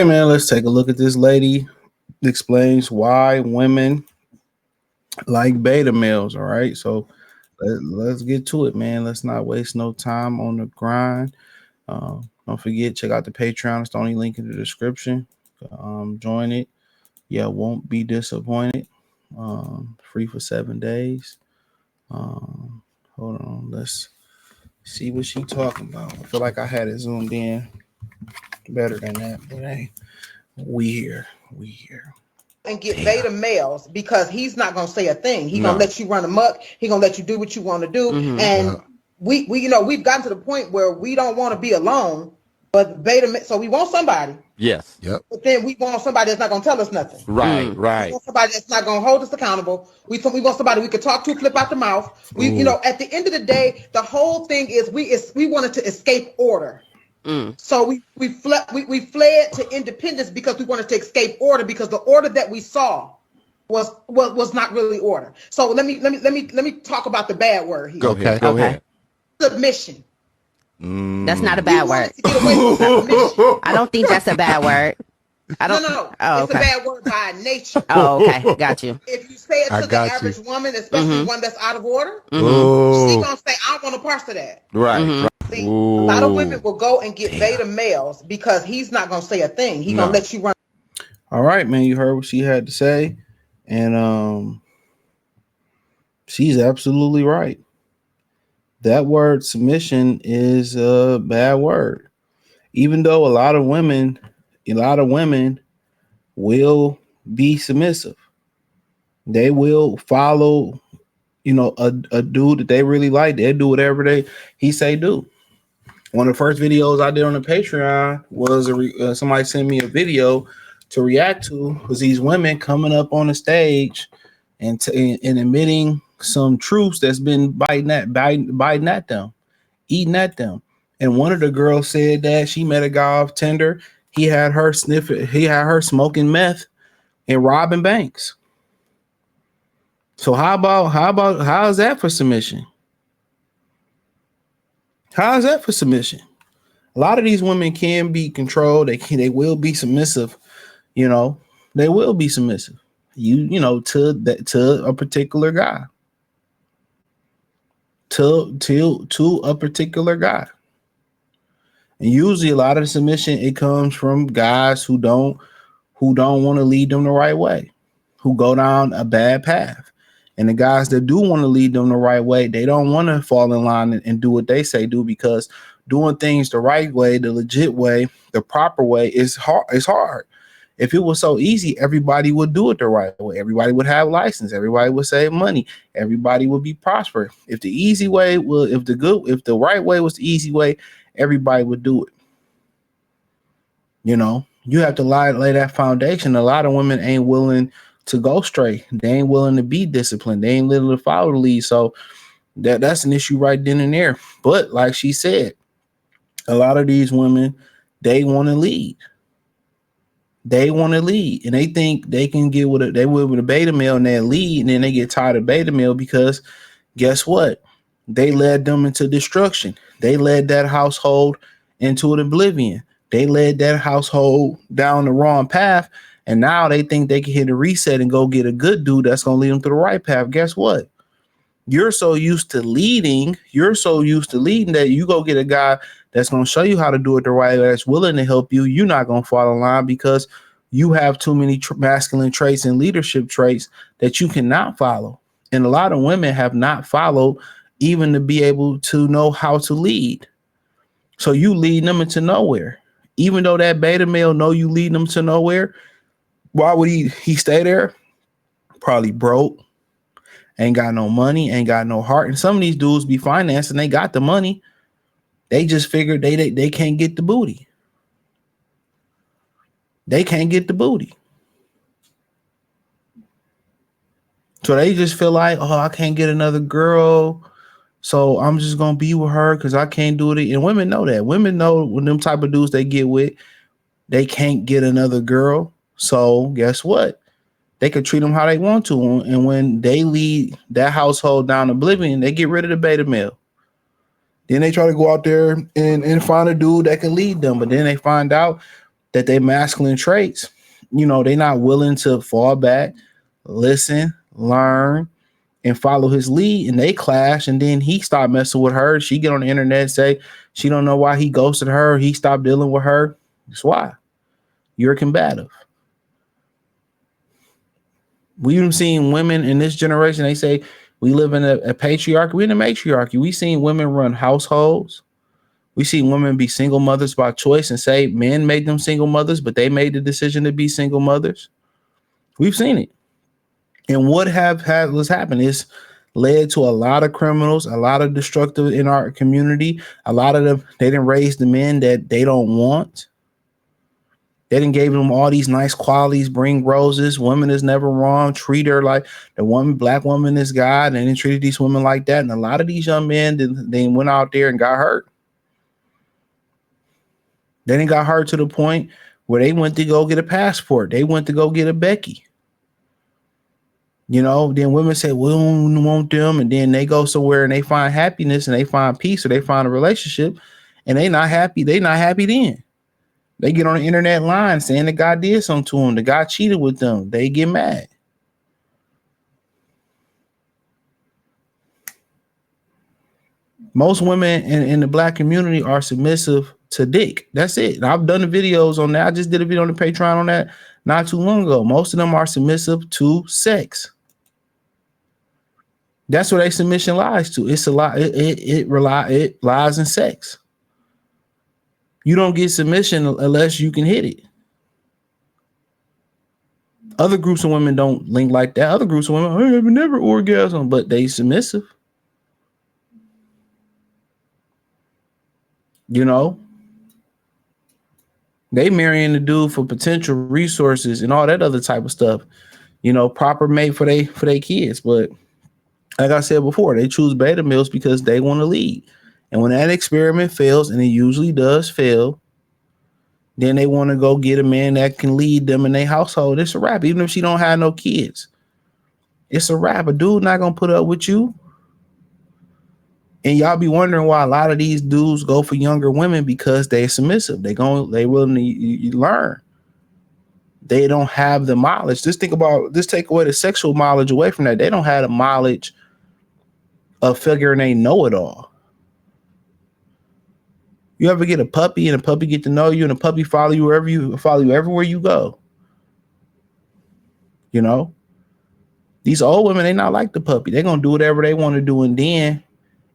right, man. Let's take a look at this lady. Explains why women like beta males. All right, so let's get to it, man. Let's not waste no time on the grind. Don't forget, check out the Patreon. It's the only link in the description. Join it. Yeah, won't be disappointed. Free for 7 days. Hold on, let's see what she talking about. I feel like I had it zoomed in better than that, but hey, we here. And get beta males because he's not gonna say a thing. He's gonna let you run amok. He's gonna let you do what you want to do. And we we've gotten to the point where we don't want to be alone, but so we want somebody. Yes. Yep. But then we want somebody that's not gonna tell us nothing. Right. We want somebody that's not gonna hold us accountable. We want somebody we could talk to, flip out the mouth. At the end of the day, the whole thing is we wanted to escape order. So we fled to independence because we wanted to escape order, because the order that we saw was not really order. So let me talk about the bad word here. Go ahead. Submission. That's not a bad word. I don't think that's a bad word. I don't. No. Oh, it's a bad word by nature. Oh, okay. Got you. If you say it to the average woman, especially one that's out of order, she's gonna say, "I want a part of that." Right. See, a lot of women will go and get beta males because he's not gonna say a thing. He's gonna let you run. All right, man. You heard what she had to say, and she's absolutely right. That word submission is a bad word. Even though a lot of women will be submissive. They will follow, a dude that they really like. They'll do whatever he say do. One of the first videos I did on the Patreon was somebody sent me a video to react to, was these women coming up on the stage and admitting some truths that's been biting at them, eating at them. And one of the girls said that she met a guy off Tinder. He had her smoking meth and robbing banks. So how is that for submission? How is that for submission? A lot of these women can be controlled. They will be submissive. They will be submissive. To a particular guy. To a particular guy. And usually a lot of the submission, it comes from guys who don't want to lead them the right way, who go down a bad path. And the guys that do want to lead them the right way, they don't want to fall in line and do what they say do, because doing things the right way, the legit way, the proper way is hard. It's hard. If it was so easy, everybody would do it the right way. Everybody would have license. Everybody would save money. Everybody would be prosperous. If the easy way if the right way was the easy way, everybody would do it. You have to lay that foundation. A lot of women ain't willing to go straight. They ain't willing to be disciplined. They ain't willing to follow the lead. So that's an issue right then and there. But like she said, a lot of these women, they want to lead. They want to lead, and they think they can get with a beta male and they lead, and then they get tired of beta male because guess what? They led them into destruction. They led that household into an oblivion. They led that household down the wrong path, and now they think they can hit a reset and go get a good dude that's going to lead them to the right path. Guess what? You're so used to leading. That you go get a guy that's going to show you how to do it the right way, that's willing to help you. You're not going to fall in line because you have too many masculine traits and leadership traits that you cannot follow. And a lot of women have not followed even to be able to know how to lead. So you lead them into nowhere. Even though that beta male know you lead them to nowhere, why would he stay there? Probably broke, ain't got no money, ain't got no heart. And some of these dudes be financing, they got the money. They just figured they can't get the booty. They can't get the booty. So they just feel like, oh, I can't get another girl, so I'm just going to be with her because I can't do it. And women know that. Women know when them type of dudes they get with, they can't get another girl. So guess what? They could treat them how they want to. And when they lead that household down oblivion, they get rid of the beta male. Then they try to go out there and find a dude that can lead them. But then they find out that they masculine traits, you know, they're not willing to fall back, listen, learn, and follow his lead, and they clash. And then he stopped messing with her. She get on the internet and say she don't know why he ghosted her. He stopped dealing with her. That's why. You're combative. We've seen women in this generation, they say we live in a patriarchy. We're in a matriarchy. We've seen women run households. We see women be single mothers by choice and say men made them single mothers, but they made the decision to be single mothers. We've seen it. And what has happened is led to a lot of criminals, a lot of destructive in our community. A lot of them, they didn't raise the men that they don't want. They didn't give them all these nice qualities, bring roses. Woman is never wrong. Treat her like the woman, black woman is God, and then treated these women like that. And a lot of these young men, they went out there and got hurt. They didn't got hurt to the point where they went to go get a passport. They went to go get a Becky. You know, then women say, we don't want them. And then they go somewhere and they find happiness and they find peace or they find a relationship and they not happy. They not happy then. They get on the internet line saying the guy did something to them. The guy cheated with them. They get mad. Most women in the black community are submissive to dick. That's it. And I've done the videos on that. I just did a video on the Patreon on that not too long ago. Most of them are submissive to sex. That's where their submission lies to. It's a lot. It lies in sex. You don't get submission unless you can hit it. Other groups of women don't link like that. Other groups of women, I have never orgasm, but they submissive. You know, they marrying the dude for potential resources and all that other type of stuff. You know, proper mate for they kids. But like I said before, they choose beta males because they want to lead. And when that experiment fails, and it usually does fail, then they want to go get a man that can lead them in their household. It's a wrap. Even if she don't have no kids, it's a wrap. A dude not gonna put up with you. And y'all be wondering why a lot of these dudes go for younger women because they're submissive. They willing to learn. They don't have the mileage. Just think about this. Take away the sexual mileage away from that. They don't have the mileage of figuring they know it all. You ever get a puppy and a puppy get to know you and a puppy follow you everywhere you go? You know, these old women, they not like the puppy. They're going to do whatever they want to do. And then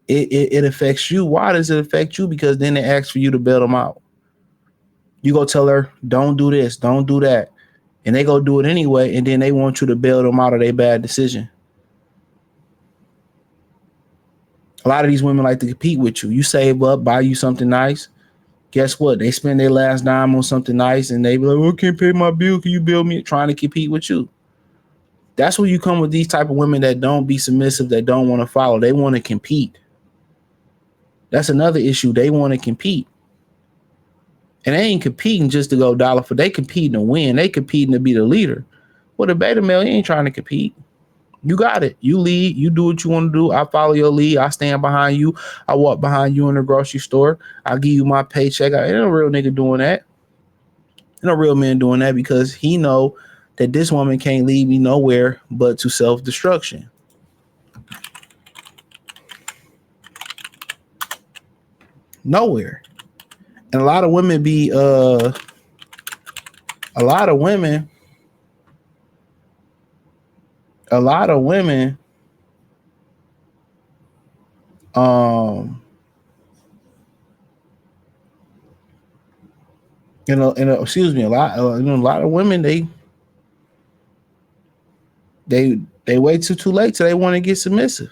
it affects you. Why does it affect you? Because then they ask for you to bail them out. You go tell her, don't do this, don't do that. And they go do it anyway. And then they want you to bail them out of their bad decision. A lot of these women like to compete with you. You save up, buy you something nice. Guess what? They spend their last dime on something nice and they be like, well, I can't pay my bill. Can you bill me? Trying to compete with you. That's where you come with these type of women that don't be submissive, that don't want to follow. They want to compete. That's another issue. They want to compete. And they ain't competing just to go dollar for. They competing to win. They competing to be the leader. Well, the beta male, you ain't trying to compete. You got it. You lead. You do what you want to do. I follow your lead. I stand behind you. I walk behind you in the grocery store. I give you my paycheck. Ain't no real nigga doing that. Ain't no real man doing that because he know that this woman can't lead me nowhere but to self-destruction. Nowhere. And a lot of women be a lot of women excuse me, a lot of women they wait too late till they want to get submissive.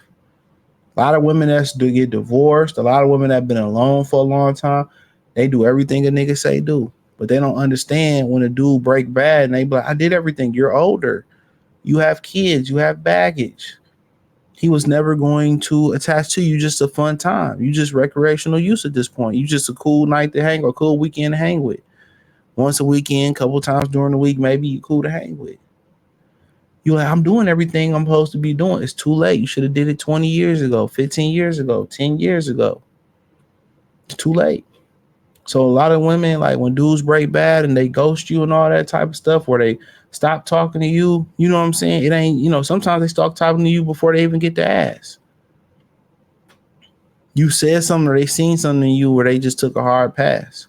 A lot of women that get divorced, a lot of women that have been alone for a long time, they do everything a nigga say do. But they don't understand when a dude break bad and they be like, I did everything. You're older. You have kids. You have baggage. He was never going to attach to you. Just a fun time. You just recreational use at this point. You just a cool night to hang or a cool weekend to hang with. Once a weekend, couple times during the week, maybe you cool to hang with. You like, I'm doing everything I'm supposed to be doing. It's too late. You should have did it 20 years ago, 15 years ago, 10 years ago. It's too late. So a lot of women, like when dudes break bad and they ghost you and all that type of stuff, where they stop talking to you, you know what I'm saying? It ain't, you know, sometimes they start talking to you before they even get the ass. You said something or they seen something in you where they just took a hard pass.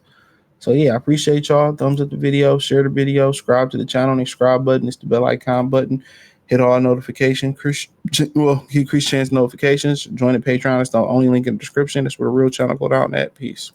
So yeah, I appreciate y'all. Thumbs up the video, share the video, subscribe to the channel, the subscribe button, it's the bell icon button. Hit all notifications. Hit Chris Chance notifications. Join the Patreon. It's the only link in the description. That's where the real channel go down at. Peace.